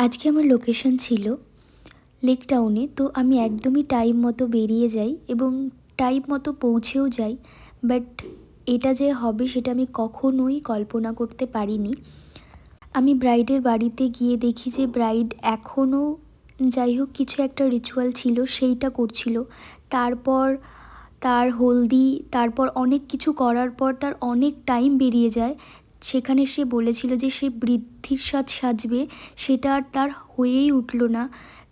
আজকে আমার লোকেশন ছিল লেক টাউনে। তো আমি একদমই টাইম মতো বেরিয়ে যাই এবং টাইম মতো পৌঁছেও যাই। বাট এটা যে হবে সেটা আমি কখনোই কল্পনা করতে পারিনি। আমি ব্রাইডের বাড়িতে গিয়ে দেখি যে ব্রাইড এখনও যাই হোক কিছু একটা রিচুয়াল ছিল সেইটা করছিল। তারপর তার হলদি, তারপর অনেক কিছু করার পর তার অনেক টাইম বেরিয়ে যায়। সেখানে সে বলেছিল যে সে বৃদ্ধির সাজ সাজবে, সেটা আর তার হয়েই উঠল না।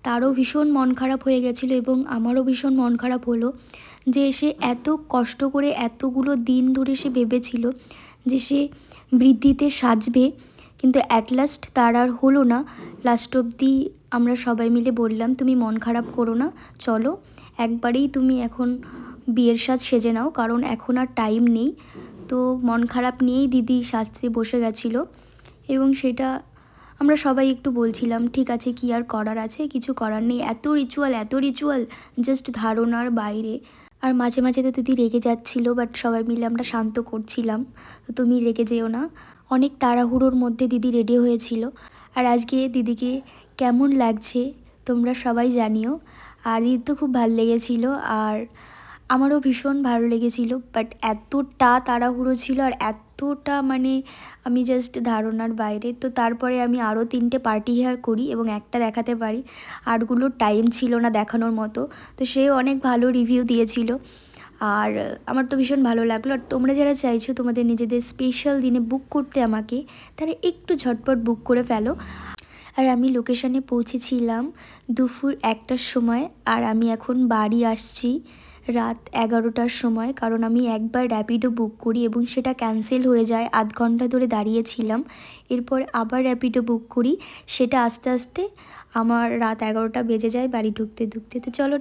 তারও ভীষণ মন খারাপ হয়ে গেছিলো এবং আমারও ভীষণ মন খারাপ হলো যে সে এত কষ্ট করে এতগুলো দিন ধরে সে ভেবেছিল যে সে বৃদ্ধিতে সাজবে, কিন্তু অ্যাট লাস্ট তার আর হলো না। লাস্ট অবধি আমরা সবাই মিলে বললাম, তুমি মন খারাপ করো না, চলো একবারেই তুমি এখন বিয়ের সাজ সেজে নাও, কারণ এখন আর টাইম নেই। তো মন খারাপ নিয়েই দিদি সাজতে বসে গেছিলো এবং সেটা আমরা সবাই একটু বলছিলাম ঠিক আছে, কি আর করার আছে, কিছু করার নেই, এত রিচুয়াল জাস্ট ধারণার বাইরে। আর মাঝে মাঝে তো দিদি রেগে যাচ্ছিলো, বাট সবাই মিলে আমরা শান্ত করছিলাম, তুমি রেগে যেও না। অনেক তাড়াহুড়োর মধ্যে দিদি রেডি হয়েছিল। আর আজকে দিদিকে কেমন লাগছে তোমরা সবাই জানিও। আর দিদির তো খুব ভালো লেগেছিলো আর আমারও ভীষণ ভালো লেগেছিলো। বাট এতটা তাড়াহুড়ো ছিল আর এতটা মানে আমি জাস্ট ধারণার বাইরে। তো তারপরে আমি আরও 3টে পার্টি হেয়ার করি এবং একটা দেখাতে পারি, আরগুলোর টাইম ছিল না দেখানোর মতো। তো সেও অনেক ভালো রিভিউ দিয়েছিল আর আমার তো ভীষণ ভালো লাগলো। আর তোমরা যারা চাইছো তোমাদের নিজেদের স্পেশাল দিনে বুক করতে আমাকে, তারা একটু ঝটপট বুক করে ফেলো। আর আমি লোকেশানে পৌঁছেছিলাম দুপুর 1টার সময় আর আমি এখন বাড়ি আসছি রাত 11টার সময়, কারণ আমি একবার র্যাপিডো বুক করি এবং সেটা ক্যান্সেল হয়ে যায়। আধ ঘন্টা ধরে দাঁড়িয়েছিলাম, এরপর আবার র্যাপিডো বুক করি, সেটা আস্তে আস্তে আমার রাত 11টা বেজে যায় বাড়ি ঢুকতে ঢুকতে। তো চলো।